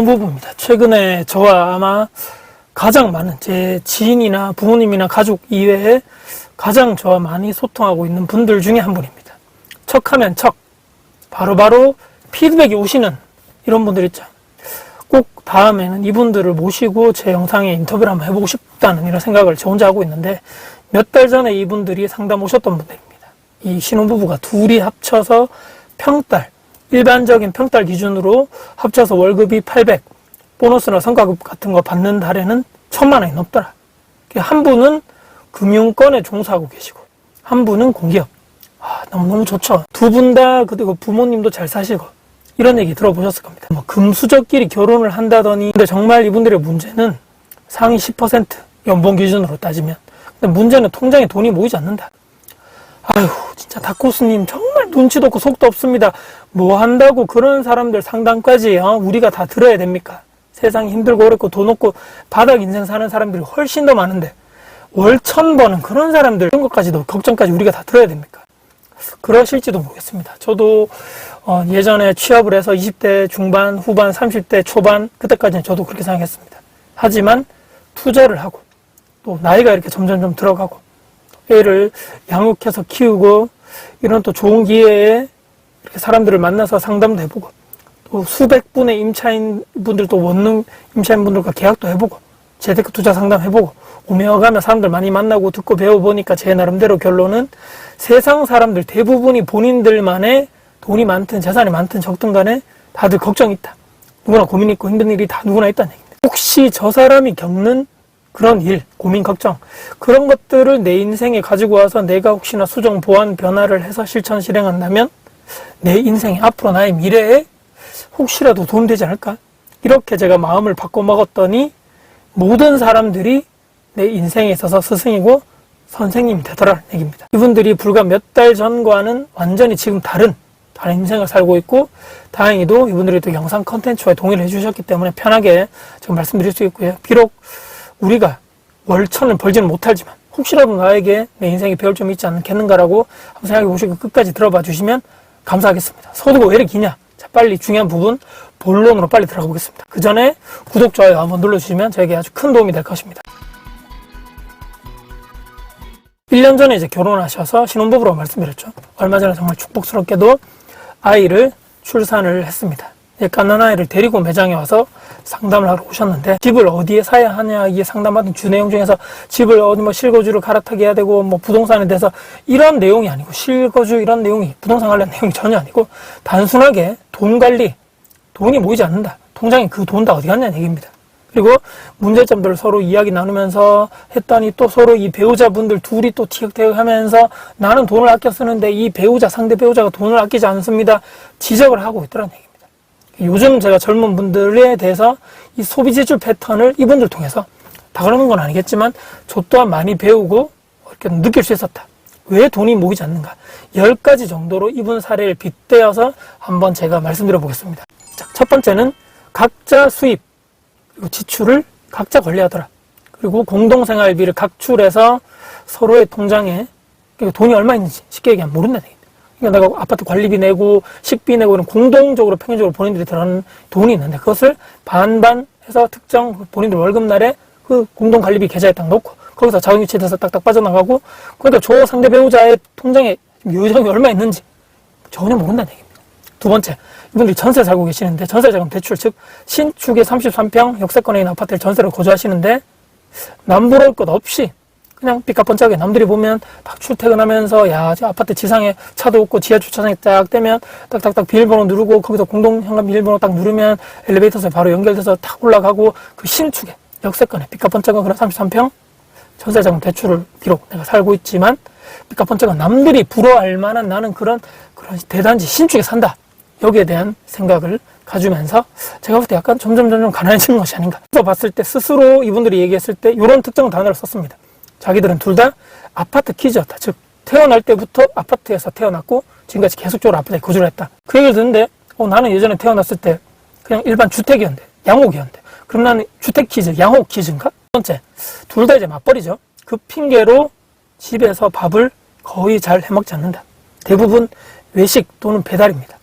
신혼부부입니다. 최근에 저와 아마 가장 많은 제 지인이나 부모님이나 가족 이외에 가장 저와 많이 소통하고 있는 분들 중에 한 분입니다. 척하면 척, 바로바로 피드백이 오시는 이런 분들 있죠. 꼭 다음에는 이분들을 모시고 제 영상에 인터뷰를 한번 해보고 싶다는 이런 생각을 저 혼자 하고 있는데, 몇 달 전에 이분들이 상담 오셨던 분들입니다. 이 신혼부부가 둘이 합쳐서 평달, 일반적인 평달 기준으로 합쳐서 월급이 800, 보너스나 성과급 같은 거 받는 달에는 1000만 원이 넘더라. 한 분은 금융권에 종사하고 계시고 한 분은 공기업. 너무너무 좋죠. 두 분 다 그리고 부모님도 잘 사시고 이런 얘기 들어보셨을 겁니다. 뭐 금수저끼리 결혼을 한다더니, 근데 정말 이분들의 문제는 상위 10% 연봉 기준으로 따지면, 근데 문제는 통장에 돈이 모이지 않는다. 아휴, 진짜 다코스님 정말 눈치도 없고 속도 없습니다. 뭐 한다고 그런 사람들 상담까지 우리가 다 들어야 됩니까? 세상이 힘들고 어렵고 돈 없고 바닥 인생 사는 사람들이 훨씬 더 많은데 월 1000 버는 그런 사람들 이런 것까지도 걱정까지 우리가 다 들어야 됩니까? 그러실지도 모르겠습니다. 저도 예전에 취업을 해서 20대 중반, 후반, 30대 초반 그때까지는 저도 그렇게 생각했습니다. 하지만 투자를 하고 또 나이가 이렇게 점점 들어가고 애를 양육해서 키우고 이런 또 좋은 기회에 이렇게 사람들을 만나서 상담도 해보고 또 수백 분의 임차인분들도 원룸 임차인분들과 계약도 해보고 재테크 투자 상담 해보고 오며 가며 사람들 많이 만나고 듣고 배워보니까 제 나름대로 결론은 세상 사람들 대부분이 본인들만의 돈이 많든 재산이 많든 적든 간에 다들 걱정이 있다. 누구나 고민 있고 힘든 일이 다 누구나 있다는 얘기입니다. 혹시 저 사람이 겪는 그런 일, 고민, 걱정 그런 것들을 내 인생에 가지고 와서 내가 혹시나 수정, 보완, 변화를 해서 실천, 실행한다면 내 인생에 앞으로 나의 미래에 혹시라도 도움되지 않을까? 이렇게 제가 마음을 바꿔먹었더니 모든 사람들이 내 인생에 있어서 스승이고 선생님이 되더라는 얘기입니다. 이분들이 불과 몇 달 전과는 완전히 지금 다른 인생을 살고 있고, 다행히도 이분들이 또 영상 컨텐츠에 동의를 해주셨기 때문에 편하게 지금 말씀드릴 수 있고요. 비록 우리가 월 1000을 벌지는 못하지만 혹시라도 나에게 내 인생에 배울 점이 있지 않겠는가라고 한번 생각해 보시고 끝까지 들어봐 주시면 감사하겠습니다. 소두가 왜 이렇게 기냐? 자, 빨리 중요한 부분 본론으로 빨리 들어가 보겠습니다. 그 전에 구독, 좋아요 한번 눌러주시면 저에게 아주 큰 도움이 될 것입니다. 1년 전에 이제 결혼하셔서 신혼부부라고 말씀드렸죠. 얼마 전에 정말 축복스럽게도 아이를 출산을 했습니다. 갓난 아이를 데리고 매장에 와서 상담을 하러 오셨는데, 집을 어디에 사야 하냐, 이게 상담받은 주 내용 중에서 집을 어디 뭐 실거주를 갈아타게 해야 되고 뭐 부동산에 대해서 이런 내용이 아니고, 실거주 이런 내용이 부동산 관련 내용이 전혀 아니고 단순하게 돈 관리, 돈이 모이지 않는다, 통장에 그 돈 다 어디 갔냐는 얘기입니다. 그리고 문제점들을 서로 이야기 나누면서 했더니 또 서로 이 배우자분들 둘이 또 티격태격 하면서 나는 돈을 아껴 쓰는데 이 배우자, 상대 배우자가 돈을 아끼지 않습니다, 지적을 하고 있더라는 얘기입니다. 요즘 제가 젊은 분들에 대해서 이 소비 지출 패턴을 이분들 통해서, 다 그러는 건 아니겠지만 저 또한 많이 배우고 이렇게 느낄 수 있었다. 왜 돈이 모이지 않는가? 10가지 정도로 이분 사례를 빗대어서 한번 제가 말씀드려 보겠습니다. 자, 첫 번째는 각자 수입 그리고 지출을 각자 관리하더라. 그리고 공동생활비를 각출해서 서로의 통장에 돈이 얼마 있는지 쉽게 얘기하면 모른다는 얘기입니다. 그러니까 내가 아파트 관리비 내고 식비 내고 이런 공동적으로 평균적으로 본인들이 들어가는 돈이 있는데, 그것을 반반 해서 특정 본인들 월급날에 그 공동관리비 계좌에 딱 넣고 거기서 자동이체돼서 딱딱 빠져나가고, 그러니까 저 상대 배우자의 통장에 요정이 얼마 있는지 전혀 모른다는 얘기입니다. 두 번째, 이분들이 전세 살고 계시는데 전세자금 대출, 즉 신축의 33평 역세권에 있는 아파트를 전세로 거주하시는데 남부러울 것 없이 그냥 삐까뻔쩍하게 남들이 보면 딱 출퇴근하면서 야, 저 아파트 지상에 차도 없고 지하 주차장에 딱 떼면 딱딱딱 비밀번호 누르고 거기서 공동현관 비밀번호 딱 누르면 엘리베이터에 바로 연결돼서 탁 올라가고, 그 신축에 역세권에 삐까뻔쩍한 그런 33평 전세자금 대출을 비록 내가 살고 있지만 삐까뻔쩍한 남들이 부러워할 만한 나는 그런 대단지 신축에 산다, 여기에 대한 생각을 가지면서 제가 볼 때 약간 점점 가난해지는 것이 아닌가. 그래서 봤을 때 스스로 이분들이 얘기했을 때 이런 특정 단어를 썼습니다. 자기들은 둘 다 아파트 키즈였다. 즉 태어날 때부터 아파트에서 태어났고 지금까지 계속적으로 아파트에 거주를 했다. 그 얘기를 듣는데 나는 예전에 태어났을 때 그냥 일반 주택이었는데, 양옥이었는데, 그럼 나는 주택 키즈, 양옥 키즈인가? 두 번째, 둘 다 이제 맞벌이죠. 그 핑계로 집에서 밥을 거의 잘 해먹지 않는다. 대부분 외식 또는 배달입니다.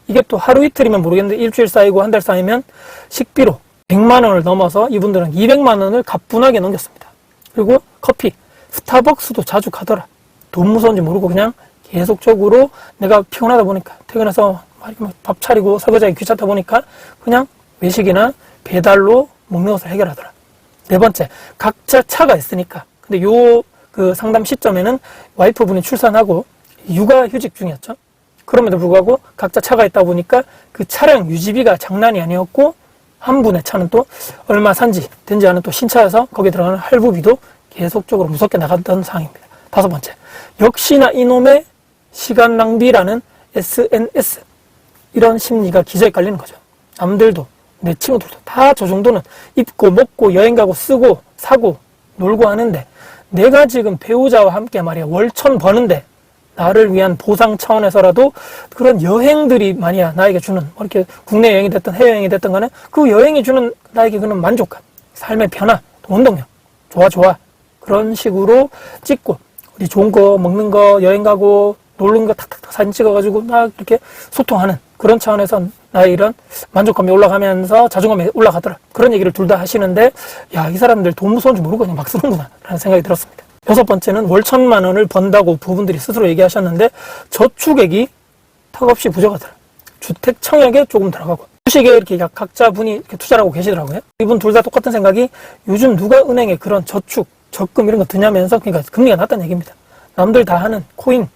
이게 또 하루 이틀이면 모르겠는데 일주일 쌓이고 한 달 쌓이면 식비로 100만 원을 넘어서 이분들은 200만 원을 가뿐하게 넘겼습니다. 그리고 커피, 스타벅스도 자주 가더라. 돈 무서운지 모르고 그냥 계속적으로 내가 피곤하다 보니까 퇴근해서 밥 차리고 설거지하기 귀찮다 보니까 그냥 외식이나 배달로 먹는 것을 해결하더라. 네 번째, 각자 차가 있으니까. 근데 그 상담 시점에는 와이프분이 출산하고 육아휴직 중이었죠. 그럼에도 불구하고 각자 차가 있다 보니까 그 차량 유지비가 장난이 아니었고 한 분의 차는 또 얼마 산지 된지 않은 또 신차여서 거기에 들어가는 할부비도 계속적으로 무섭게 나갔던 상황입니다. 다섯 번째, 역시나 이놈의 시간 낭비라는 SNS 이런 심리가 기저에 깔리는 거죠. 남들도 내 친구들도 다 저 정도는 입고 먹고 여행 가고 쓰고 사고 놀고 하는데 내가 지금 배우자와 함께 말이야 월천 버는데 나를 위한 보상 차원에서라도 그런 여행들이 만이야 나에게 주는 이렇게 국내 여행이 됐든 해외여행이 됐든 간에 그 여행이 주는 나에게 그런 만족감, 삶의 변화, 운동력, 좋아 그런 식으로 찍고 우리 좋은 거 먹는 거 여행 가고 놀는 거 탁탁탁 사진 찍어가지고 막 이렇게 소통하는 그런 차원에서 나의 이런 만족감이 올라가면서 자존감이 올라가더라. 그런 얘기를 둘 다 하시는데 야, 이 사람들 돈 무서운지 모르고 그냥 막 쓰는구나 라는 생각이 들었습니다. 여섯 번째는 월 1,000만 원을 번다고 부부분들이 스스로 얘기하셨는데 저축액이 턱없이 부족하더라. 주택 청약에 조금 들어가고 주식에 이렇게 각자 분이 이렇게 투자를 하고 계시더라고요. 이분 둘 다 똑같은 생각이 요즘 누가 은행에 그런 저축, 적금 이런 거 드냐면서 그러니까 금리가 낮다는 얘기입니다. 남들 다 하는 코인,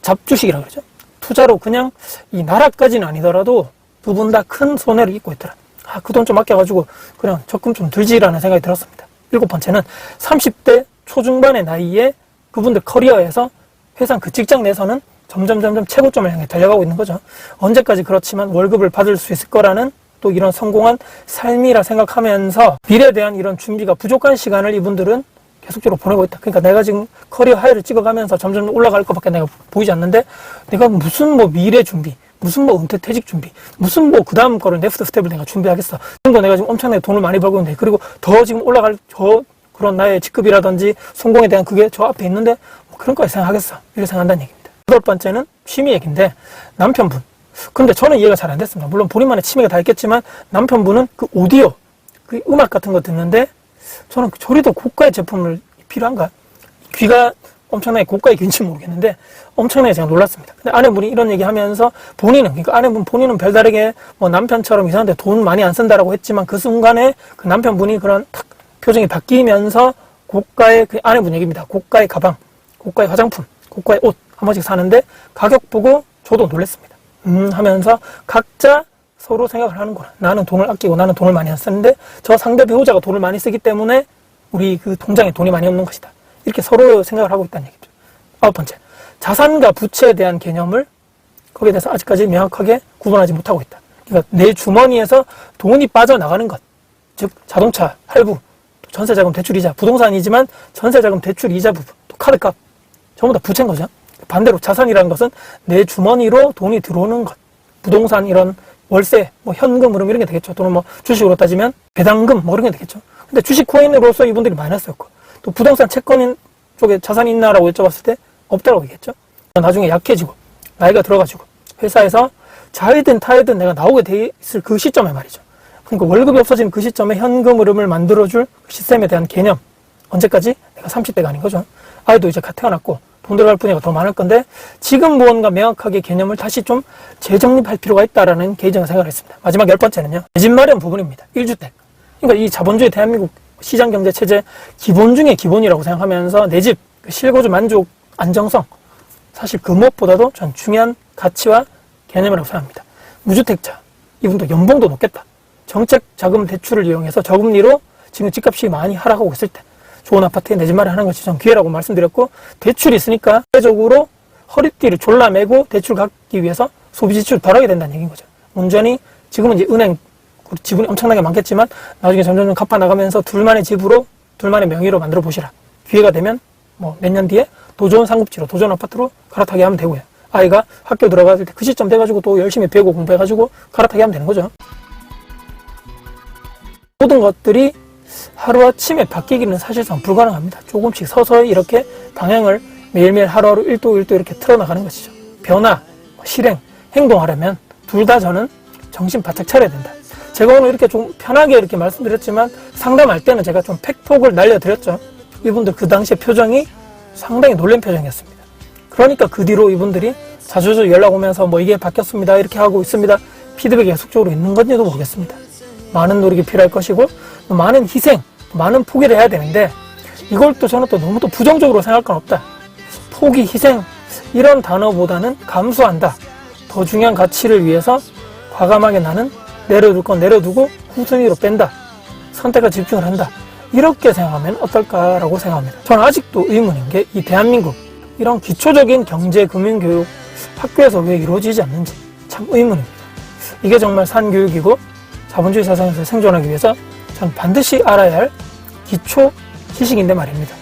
잡주식이라고 그러죠. 투자로 그냥 이 나라까지는 아니더라도 두 분 다 큰 손해를 입고 있더라. 그 돈 좀 아껴가지고 그냥 적금 좀 들지라는 생각이 들었습니다. 일곱 번째는 30대 초중반의 나이에 그분들 커리어에서 회사 그 직장 내에서는 점점 최고점을 향해 달려가고 있는 거죠. 언제까지 그렇지만 월급을 받을 수 있을 거라는 또 이런 성공한 삶이라 생각하면서 미래에 대한 이런 준비가 부족한 시간을 이분들은 계속적으로 보내고 있다. 그러니까 내가 지금 커리어 하이를 찍어가면서 점점 올라갈 것밖에 내가 보이지 않는데 내가 무슨 뭐 미래 준비, 무슨 뭐 은퇴 퇴직 준비, 무슨 뭐 그 다음 거를 넥스트 스텝을 내가 준비하겠어. 그런 내가 지금 엄청나게 돈을 많이 벌고 있는데 그리고 더 지금 올라갈 그런 나의 직급이라든지 성공에 대한 그게 저 앞에 있는데 뭐 그런 거에 생각하겠어. 이렇게 생각한다는 얘기입니다. 여덟 번째는 취미 얘기인데 남편분. 근데 저는 이해가 잘 안 됐습니다. 물론 본인만의 취미가 다 있겠지만 남편분은 그 오디오, 그 음악 같은 거 듣는데 저는 저리도 고가의 제품을 필요한가? 귀가 엄청나게 고가의 귀인지 모르겠는데 엄청나게 제가 놀랐습니다. 근데 아내분이 이런 얘기 하면서 그러니까 본인은 별다르게 뭐 남편처럼 이상한데 돈 많이 안 쓴다라고 했지만 그 순간에 그 남편분이 그런 탁 표정이 바뀌면서 고가의 그 아내분 얘기입니다. 고가의 가방, 고가의 화장품, 고가의 옷 한 번씩 사는데 가격 보고 저도 놀랐습니다. 하면서 각자 서로 생각을 하는구나. 나는 돈을 아끼고 나는 돈을 많이 안 쓰는데 저 상대 배우자가 돈을 많이 쓰기 때문에 우리 그 통장에 돈이 많이 없는 것이다. 이렇게 서로 생각을 하고 있다는 얘기죠. 아홉 번째, 자산과 부채에 대한 개념을 거기에 대해서 아직까지 명확하게 구분하지 못하고 있다. 그러니까 내 주머니에서 돈이 빠져나가는 것, 즉 자동차, 할부, 전세자금, 대출이자, 부동산이지만 전세자금, 대출이자 부분, 또 카드값, 전부 다 부채인 거죠. 반대로 자산이라는 것은 내 주머니로 돈이 들어오는 것, 부동산 이런 월세, 뭐 현금 흐름 이런 게 되겠죠. 또는 뭐 주식으로 따지면 배당금 뭐 이런 게 되겠죠. 근데 주식 코인으로서 이분들이 마이너스였고 또 부동산 채권 쪽에 자산이 있나라고 여쭤봤을 때 없다고 얘기했죠. 나중에 약해지고 나이가 들어가지고 회사에서 자이든 타이든 내가 나오게 돼 있을 그 시점에 말이죠. 그러니까 월급이 없어진 그 시점에 현금 흐름을 만들어줄 그 시스템에 대한 개념, 언제까지? 내가 30대가 아닌 거죠. 아이도 이제 태어났고 돈 들어갈 분야가 더 많을 건데 지금 무언가 명확하게 개념을 다시 좀 재정립할 필요가 있다라는 개인적인 생각을 했습니다. 마지막 10번째는요. 내 집 마련 부분입니다. 1주택. 그러니까 이 자본주의 대한민국 시장경제 체제 기본 중에 기본이라고 생각하면서 내 집 실거주 만족 안정성 사실 그 무엇보다도 전 중요한 가치와 개념이라고 생각합니다. 무주택자 이분도 연봉도 높겠다. 정책 자금 대출을 이용해서 저금리로 지금 집값이 많이 하락하고 있을 때 좋은 아파트에 내 집 마련하는 것이 전 기회라고 말씀드렸고 대출이 있으니까 대외적으로 허리띠를 졸라매고 대출 갚기 위해서 소비 지출을 덜하게 된다는 얘기인 거죠. 온전히 지금은 이제 은행 지분이 엄청나게 많겠지만 나중에 점점 갚아 나가면서 둘만의 집으로 둘만의 명의로 만들어 보시라. 기회가 되면 뭐 몇 년 뒤에 더 좋은 상급지로 더 좋은 아파트로 갈아타게 하면 되고요. 아이가 학교 들어갈 때 그 시점 돼가지고 또 열심히 배우고 공부해가지고 갈아타게 하면 되는 거죠. 모든 것들이 하루아침에 바뀌기는 사실상 불가능합니다. 조금씩 서서히 이렇게 방향을 매일매일 하루하루 1도 1도 이렇게 틀어나가는 것이죠. 변화, 실행, 행동하려면 둘 다 저는 정신 바짝 차려야 된다. 제가 오늘 이렇게 좀 편하게 이렇게 말씀드렸지만 상담할 때는 제가 좀 팩폭을 날려드렸죠. 이분들 그 당시에 표정이 상당히 놀란 표정이었습니다. 그러니까 그 뒤로 이분들이 자주 연락 오면서 뭐 이게 바뀌었습니다. 이렇게 하고 있습니다. 피드백이 계속적으로 있는 건지도 모르겠습니다. 많은 노력이 필요할 것이고 많은 희생, 많은 포기를 해야 되는데 이걸 또 저는 또 너무 또 부정적으로 생각할 건 없다. 포기, 희생 이런 단어보다는 감수한다. 더 중요한 가치를 위해서 과감하게 나는 내려둘 건 내려두고 후순위로 뺀다. 선택과 집중을 한다. 이렇게 생각하면 어떨까라고 생각합니다. 저는 아직도 의문인 게 이 대한민국 이런 기초적인 경제, 금융 교육 학교에서 왜 이루어지지 않는지 참 의문입니다. 이게 정말 산교육이고 자본주의 세상에서 생존하기 위해서 저는 반드시 알아야 할 기초 지식인데 말입니다.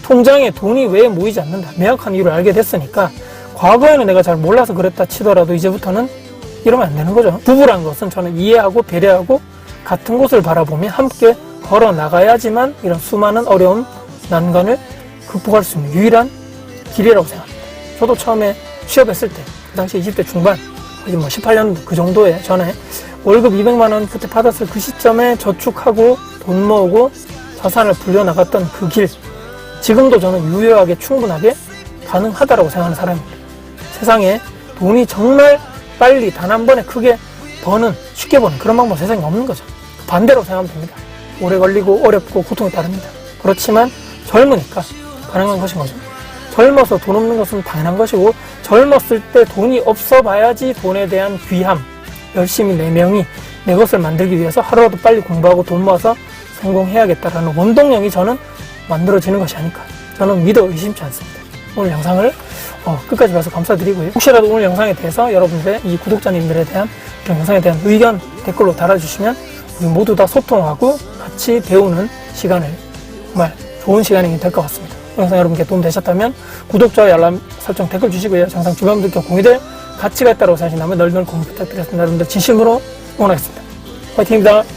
통장에 돈이 왜 모이지 않는다. 명확한 이유를 알게 됐으니까 과거에는 내가 잘 몰라서 그랬다 치더라도 이제부터는 이러면 안 되는 거죠. 부부란 것은 저는 이해하고 배려하고 같은 곳을 바라보며 함께 걸어 나가야지만 이런 수많은 어려움, 난관을 극복할 수 있는 유일한 길이라고 생각합니다. 저도 처음에 취업했을 때, 그 당시 20대 중반, 거의 뭐 18년 그 정도에 전에 월급 200만 원 그때 받았을 그 시점에 저축하고 돈 모으고 자산을 불려나갔던 그 길, 지금도 저는 유효하게 충분하게 가능하다고 생각하는 사람입니다. 세상에 돈이 정말 빨리 단 한 번에 크게 버는, 쉽게 버는 그런 방법 세상에 없는 거죠. 반대로 생각하면 됩니다. 오래 걸리고 어렵고 고통이 따릅니다. 그렇지만 젊으니까 가능한 것인 거죠. 젊어서 돈 없는 것은 당연한 것이고 젊었을 때 돈이 없어 봐야지 돈에 대한 귀함, 열심히 내 명의, 내 것을 만들기 위해서 하루라도 빨리 공부하고 돈 모아서 성공해야겠다라는 원동력이 저는 만들어지는 것이 아닐까. 저는 믿어 의심치 않습니다. 오늘 영상을 끝까지 봐서 감사드리고요. 혹시라도 오늘 영상에 대해서 여러분들의 이 구독자님들에 대한 이런 영상에 대한 의견 댓글로 달아주시면 우리 모두 다 소통하고 같이 배우는 시간을 정말 좋은 시간이 될 것 같습니다. 영상 여러분께 도움 되셨다면 구독, 좋아요, 알람 설정, 댓글 주시고요. 영상 주변 분들께 공유될 가치가 있다고 생각하신다면 널널 공유 부탁드리겠습니다. 여러분들 진심으로 응원하겠습니다. 화이팅입니다.